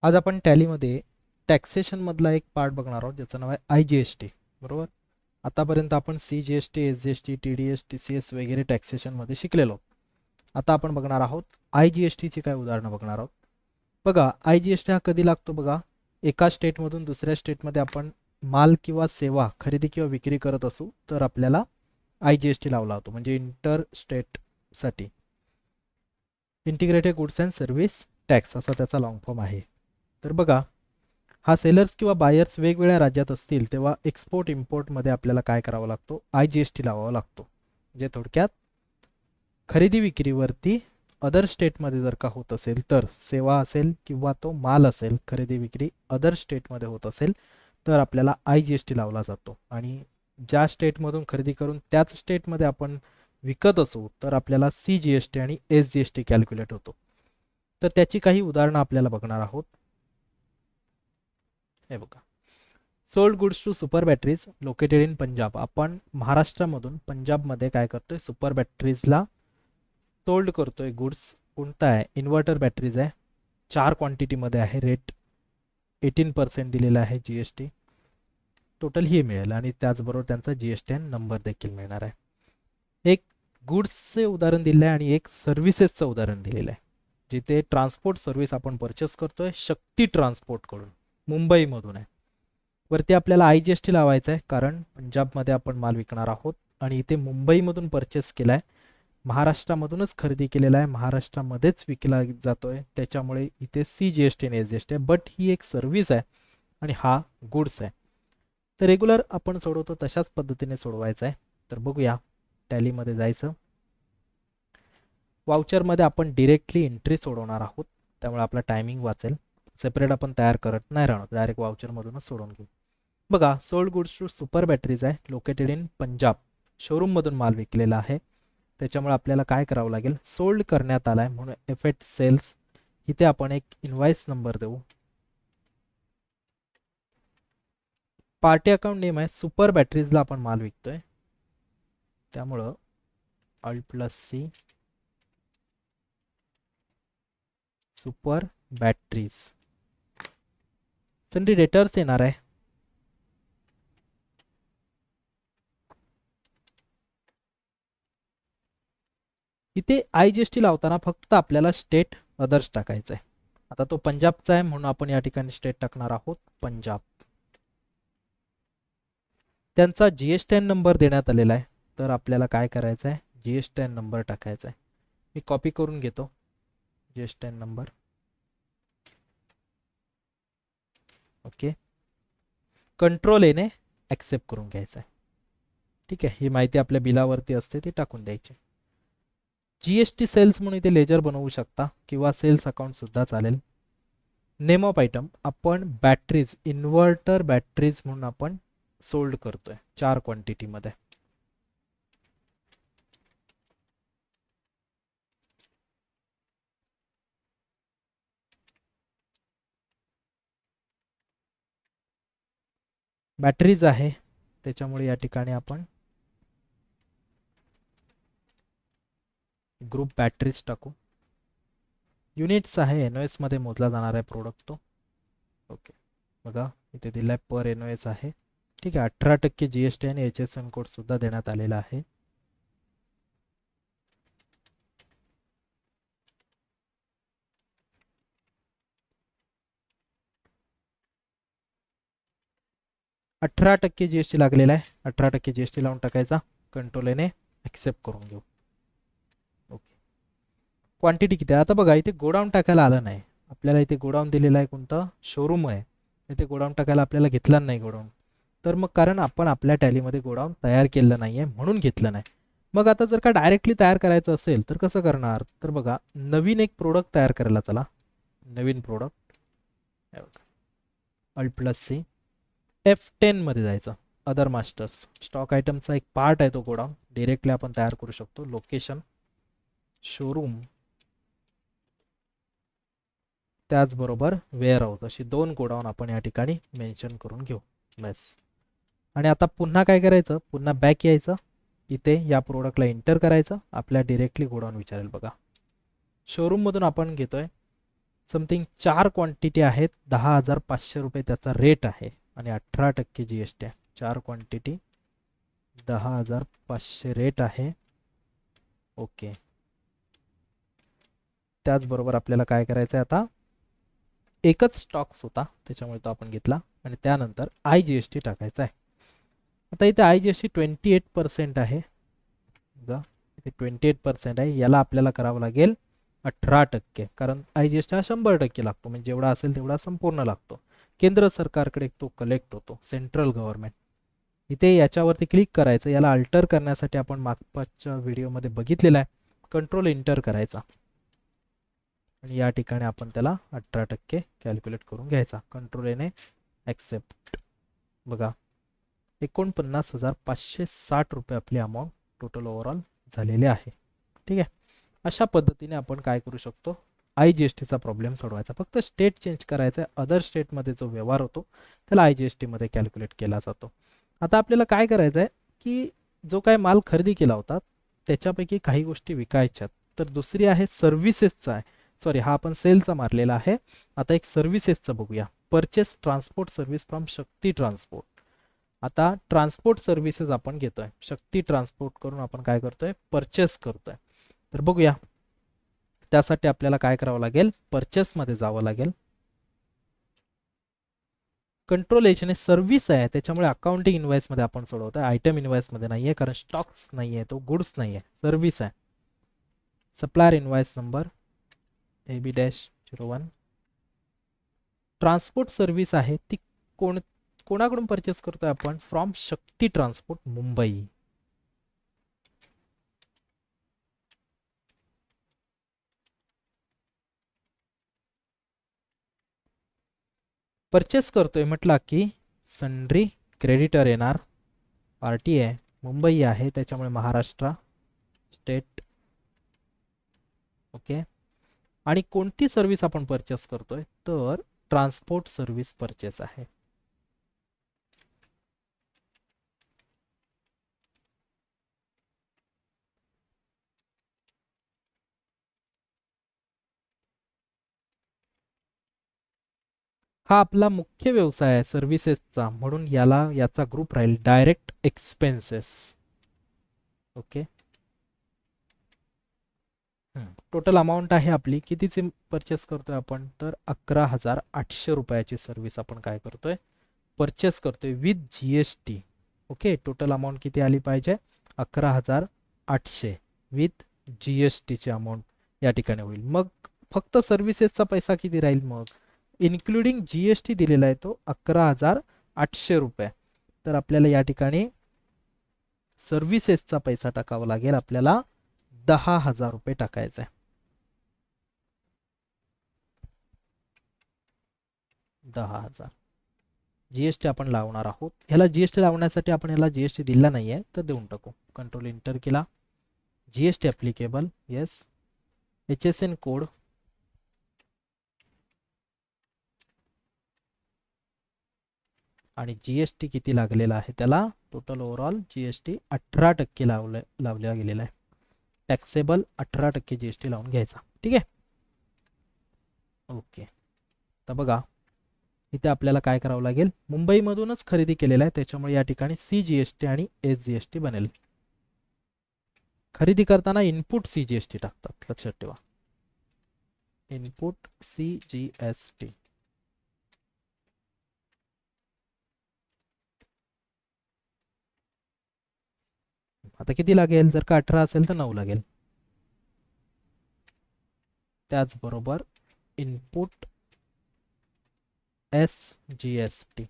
आज आपण टॅलीमध्ये टॅक्सेशनमधला एक पार्ट बघणार आहोत ज्याचं नाव आहे IGST. बरोबर. आतापर्यंत आपण CGST, SGST, TDS, TCS वगैरे टॅक्सेशनमध्ये शिकलेलो. आता आपण बघणार आहोत IGSTची काय उदाहरणं बघणार आहोत. बघा, IGST हा कधी लागतो बघा, एका स्टेटमधून दुसऱ्या स्टेटमध्ये आपण माल किंवा सेवा खरेदी किंवा विक्री करत असू तर आपल्याला IGST लावला होतो, म्हणजे इंटर स्टेटसाठी integrated goods and service tax असा त्याचा लॉंग फॉर्म आहे. तर बघा, हा सेलर्स किंवा बायर्स वेगवेगळ्या राज्यात असतील तेव्हा एक्सपोर्ट इम्पोर्टमध्ये आपल्याला काय करावं लागतो, IGST लावावा लागतो. म्हणजे थोडक्यात खरेदी विक्रीवरती अदर स्टेटमध्ये जर का होत असेल तर, सेवा असेल किंवा तो माल असेल, खरेदी विक्री अदर स्टेटमध्ये होत असेल तर आपल्याला IGST लावला जातो. आणि ज्या स्टेटमधून खरेदी करून त्याच स्टेटमध्ये आपण विकत असू तर आपल्याला CGST आणि SGST कॅल्क्युलेट होतो. तर त्याची काही उदाहरणं आपल्याला बघणार आहोत. हे बघा, sold goods to super batteries located in Punjab. आपण महाराष्ट्रामधून पंजाबमध्ये काय करतोय, सुपर बॅटरीजला सोल्ड करतोय. गुड्स कोणता आहे, इन्व्हर्टर बॅटरीज आहे, 4 क्वांटिटीमध्ये आहे, रेट 18% दिलेला आहे, GST टोटल ही मिळेल आणि त्याचबरोबर त्यांचा GST नंबर देखील मिळणार आहे. एक गुड्सचे उदाहरण दिलं आहे आणि एक सर्व्हिसेसचं उदाहरण दिलेलं आहे. जिथे ट्रान्सपोर्ट सर्व्हिस आपण परचेस करतोय शक्ती ट्रान्सपोर्टकडून, मुंबईमधून आहे. वरती आपल्याला IGST लावायचं आहे कारण पंजाबमध्ये आपण माल विकणार आहोत आणि इथे मुंबईमधून परचेस केला आहे, महाराष्ट्रामधूनच खरेदी केलेला आहे, महाराष्ट्रामध्येच विकला जातोय, त्याच्यामुळे इथे CGST आणि SGST आहे. बट ही एक सर्व्हिस आहे आणि हा गुड्स आहे. तर रेग्युलर आपण सोडवतो तशाच पद्धतीने सोडवायचं आहे. तर बघूया, टॅलीमध्ये जायचं. वाउचरमध्ये आपण डिरेक्टली एंट्री सोडवणार आहोत, त्यामुळे आपला टायमिंग वाचेल. सेपरेट आपण तयार करत नाही राहणार, डायरेक्ट वाउचरमधूनच सोडवून घेऊ. बघा, sold goods to super batteries आहे, लोकेटेड इन पंजाब, शोरूममधून माल विकलेला आहे. त्याच्यामुळे आपल्याला काय करावं लागेल, सोल्ड करण्यात आला आहे म्हणून एफेक्ट सेल्स, इथे आपण एक इनवाइस नंबर देऊ. पार्टी अकाउंट नेम आहे, सुपर बॅटरीजला आपण माल विकतोय, त्यामुळं Alt+C सुपर बॅटरीज. सनरी डेटर्स येणार आहे. इथे IGST लावताना फक्त आपल्याला स्टेट अदर्स टाकायचं आहे. आता तो पंजाबचा आहे म्हणून आपण या ठिकाणी स्टेट टाकणार आहोत पंजाब. त्यांचा GST नंबर देण्यात आलेला आहे, तर आपल्याला काय करायचं आहे, GST नंबर टाकायचा आहे. मी कॉपी करून घेतो GST नंबर. ओके, कंट्रोल ने ॲक्सेप्ट करून घ्यायचं आहे. ठीक आहे, ही माहिती आपल्या बिलावरती असते ती टाकून द्यायची. GST सेल्स म्हणून इथे लेजर बनवू शकता किंवा सेल्स अकाउंट सुद्धा चालेल. नेम ऑफ आयटम आपण बॅटरीज, इन्व्हर्टर बॅटरीज म्हणून आपण सोल्ड करतोय 4 क्वांटिटीमध्ये. बॅटरीज आहे त्याच्यामुळे या ठिकाणी आपण ग्रुप बॅटरीज टाकू. युनिट्स आहे, NOS मध्ये मोजला जाणार आहे प्रोडक्ट तो. ओके, बघा इथे दिलाय पर NOS आहे. ठीक आहे, 18% GST आणि HSN कोड सुद्धा देण्यात आलेला आहे. %GST लागलेला आहे, 18% GST लावून टाकायचा. कंट्रोल ने ॲक्सेप्ट करून घेऊ. ओके, क्वांटिटी किती आहे आता बघा, इथे गोडाऊन टाकायला आलं नाही आपल्याला. इथे गोडाऊन दिलेला आहे, कोणतं शोरूम आहे, इथे गोडाऊन टाकायला आपल्याला घेतला नाही गोडाऊन. तर मग कारण आपण आपल्या टॅलीमध्ये गोडाऊन तयार केलं नाही आहे म्हणून घेतलं नाही. मग आता जर का डायरेक्टली तयार करायचं असेल तर कसं करणार, तर बघा नवीन एक प्रोडक्ट तयार करायला चला. नवीन प्रोडक्ट, Alt+C, F10 मध्ये जायचं, अदर मास्टर्स. स्टॉक आयटमचा एक पार्ट आहे तो गोडाऊन, डिरेक्टली आपण तयार करू शकतो. लोकेशन शोरूम, त्याचबरोबर वेअरहाऊस, अशी 2 गोडाऊन आपण या ठिकाणी मेन्शन करून घेऊ. बस. आणि आता पुन्हा काय करायचं, पुन्हा बॅक यायचं, इथे या प्रोडक्टला एंटर करायचं, आपल्या डिरेक्टली गोडाऊन विचारेल. बघा शोरूममधून आपण घेतोय समथिंग 4 क्वांटिटी आहेत, 10,500 रुपये त्याचा रेट आहे आणि 18% GST आहे. 4 क्वांटिटी 10,500 रेट आहे. ओके. त्याचबरोबर आपल्याला काय करायचं आहे आता, एकच स्टॉक्स होता त्याच्यामुळे तो आपण घेतला आणि त्यानंतर IGST टाकायचा आहे. आता इथे IGST 28% आहे. बघा इथे 28% आहे. याला आपल्याला करावं लागेल 18%, कारण IGST हा 100% लागतो, म्हणजे जेवढा असेल तेवढा संपूर्ण लागतो. केंद्र सरकारकडे तो कलेक्ट होतो, सेंट्रल गव्हर्नमेंट. इथे याच्यावरती क्लिक करायचं. याला अल्टर करण्यासाठी आपण मागच्या व्हिडिओमध्ये बघितलेला आहे, कंट्रोल इंटर करायचा आणि या ठिकाणी आपण त्याला 18% कॅल्क्युलेट करून घ्यायचा. कंट्रोल एने ॲक्सेप्ट. बघा 49,560 रुपये आपली अमाऊंट टोटल ओव्हरऑल झालेले आहे. ठीक आहे. अशा पद्धतीने आपण काय करू शकतो, IGSTचा प्रॉब्लेम सोडवायचा. फक्त स्टेट चेंज करायचा आहे. अदर स्टेटमध्ये जो व्यवहार होतो त्याला IGSTमध्ये कॅल्क्युलेट केला जातो. आता आपल्याला काय करायचं आहे की जो काय माल खरेदी केला होता त्याच्यापैकी काही गोष्टी विकायच्यात. तर दुसरी आहे सर्व्हिसेसचा आहे. सॉरी, हा आपण सेलचा मारलेला आहे. आता एक सर्व्हिसेसचं बघूया. Purchase transport service from Shakti transport. आता ट्रान्सपोर्ट सर्व्हिसेस आपण घेतोय, शक्ती ट्रान्सपोर्ट करून आपण काय करतोय, परचेस करतोय. तर बघूया, त्यासाठी आपल्याला काय करावं लागेल, परचेसमध्ये जावं लागेल. कंट्रोल एच ने सर्व्हिस आहे त्याच्यामुळे अकाउंटिंग इनवाइसमध्ये आपण सोडवतोय, आयटम इनवाइसमध्ये नाही आहे, कारण स्टॉक्स नाही आहे, तो गुड्स नाही आहे, सर्व्हिस आहे. Supplier invoice number AB-01. Transport service आहे ती कोणाकडून परचेस करतोय आपण, from Shakti transport Mumbai. Purchase करतोय म्हटला की सन्ड्री क्रेडिटर येणार, पार्टी आहे मुंबई आहे त्याच्यामुळे महाराष्ट्र स्टेट. ओके. आणि कोणती सर्व्हिस आपण परचेस करतोय, तर ट्रान्सपोर्ट सर्व्हिस परचेस आहे. हा आपला मुख्य व्यवसाय आहे सर्व्हिसेसचा, म्हणून याचा ग्रुप राहील direct expenses. Okay. Total amount आहे आपली, कितीची परचेस करतोय आपण, तर 11,800 रुपयाची सर्व्हिस आपण काय करतोय, परचेस करतोय with GST. Okay. Total amount किती आली पाहिजे, 11,800 विथ GSTची अमाऊंट या ठिकाणी होईल. मग फक्त सर्व्हिसेसचा पैसा किती राहील, मग इन्क्लुडिंग GST दिलेला आहे तो 11,800 रुपये. तर आपल्याला या ठिकाणी सर्व्हिसेसचा पैसा टाकावा लागेल, आपल्याला 10,000 रुपये टाकायचा आहे. 10,000 GST आपण लावणार आहोत. ह्याला GST लावण्यासाठी आपण ह्याला GST दिला नाहीये, तर देऊन टाकू. कंट्रोल इंटर केला, GST applicable, yes. HSN code आणि GST किती लागलेला आहे त्याला, टोटल ओव्हरऑल GST 18% लावला गेलेला आहे. टॅक्सेबल 18% GST लावून घ्यायचा. ठीक आहे. ओके. तर बघा इथे आपल्याला काय करावं लागेल, मुंबईमधूनच खरेदी केलेला आहे त्याच्यामुळे या ठिकाणी CGST आणि SGST बनेल. खरेदी करताना इनपुट CGST टाकतात, लक्षात ठेवा, इनपुट CGST. आता किती लागेल, जर का 18 असेल तर 9 लागेल. त्याचबरोबर इनपुट SGST.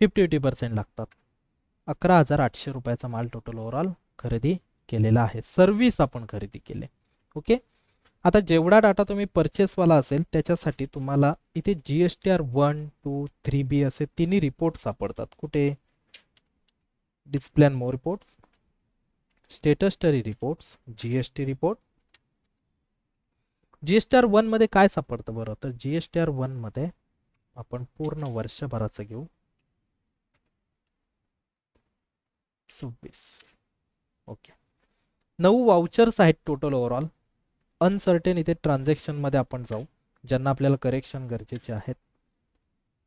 फिफ्टी पर्सेंट लागतात. 11,800 रुपयाचा माल टोटल ओव्हरऑल खरेदी केलेला आहे, सर्व्हिस आपण खरेदी केले. ओके. आता जेवढा डाटा तुम्ही परचेसवाला असेल त्याच्यासाठी तुम्हाला इथे GSTR 1, 2, 3B असे तिन्ही रिपोर्ट सापडतात. कुठे, display and more reports, statutory reports, GST report. GSTR 1 मध्ये काय सापडतं बरं, तर GSTR 1 मध्ये आपण पूर्ण वर्षभराचं घेऊ, 26. ओके. 9 वाउचर्स आहेत टोटल ओव्हरऑल. अनसर्टेन इथे ट्रान्झॅक्शनमध्ये आपण जाऊ, ज्यांना आपल्याला करेक्शन गरजेचे आहेत.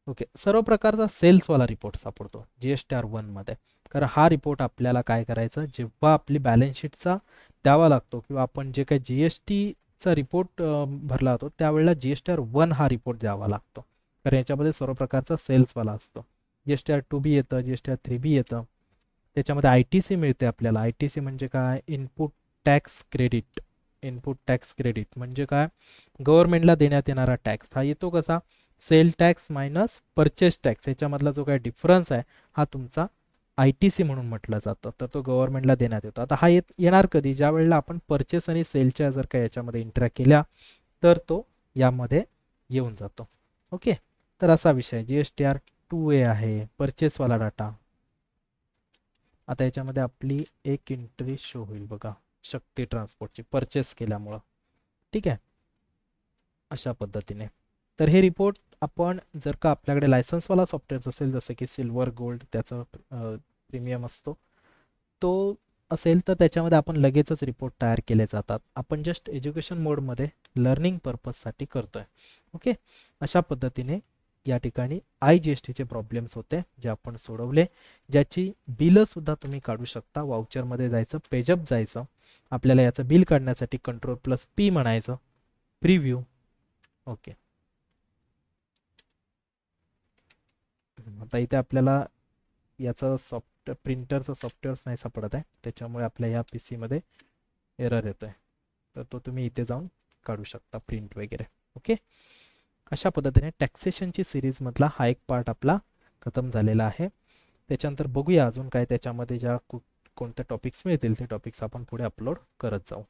ओके, सर्व प्रकारचा सेल्सवाला रिपोर्ट सापडतो GSTR 1मध्ये. कारण हा रिपोर्ट आपल्याला काय करायचं, जेव्हा आपली बॅलन्स शीटचा द्यावा लागतो किंवा आपण जे काही GSTचा रिपोर्ट भरला जातो त्यावेळेला GSTR 1 हा रिपोर्ट द्यावा लागतो. कारण याच्यामध्ये सर्व प्रकारचा सेल्सवाला असतो. GSTR 2B येतं, GSTR 3B येतं. त्याच्यामध्ये ITC मिळते आपल्याला. ITC म्हणजे काय, input tax credit. Input tax credit म्हणजे काय, गव्हर्नमेंटला देण्यात येणारा टॅक्स. हा येतो कसा, sale tax minus purchase tax. याच्यामधला जो काय डिफरन्स आहे हा तुमचा ITC म्हणून म्हटलं जातं. तर तो गव्हर्नमेंटला देण्यात येतो. आता हा येणार कधी, ज्या वेळेला आपण परचेस आणि सेलच्या जर का याच्यामध्ये एंट्र्या केल्या तर तो यामध्ये येऊन जातो. ओके, तर असा विषय. GSTR 2A आहे परचेसवाला डाटा. आता याच्यामध्ये आपली एक एंट्री शो होईल बघा, शक्ती ट्रान्सपोर्टची, परचेस केल्यामुळं. ठीक आहे, अशा पद्धतीने. तर हे रिपोर्ट आपण जर का आपल्याकडे लायसन्सवाला सॉफ्टवेअर असेल, जसं की सिल्वर गोल्ड त्याचं प्रीमियम असतो, तो असेल तर त्याच्यामध्ये आपण लगेचच रिपोर्ट तयार केले जातात. आपण जस्ट एज्युकेशन मोडमध्ये लर्निंग पर्पजसाठी करतोय. ओके, अशा पद्धतीने या ठिकाणी IGSTचे प्रॉब्लेम्स होते जे आपण सोडवले, ज्याची बिलं सुद्धा तुम्ही काढू शकता. वाउचरमध्ये जायचं, पेजअप जायचं, आपल्याला याचं बिल काढण्यासाठी Ctrl+P म्हणायचं, प्रिव्ह्यू. ओके, आता इथे आपल्याला याचं प्रिंटरचं सॉफ्टवेअर्स नाही सापडत आहे, त्याच्यामुळे आपल्या ह्या PC मध्ये एरर येतो आहे. तर तो तुम्ही इथे जाऊन काढू शकता प्रिंट वगैरे. ओके, अशा पद्धतीने टॅक्सेशनची सिरीजमधला हा एक पार्ट आपला खतम झालेला आहे. त्याच्यानंतर बघूया अजून काय त्याच्यामध्ये ज्या कोणत्या टॉपिक्स मिळतील ते टॉपिक्स आपण पुढे अपलोड करत जाऊ.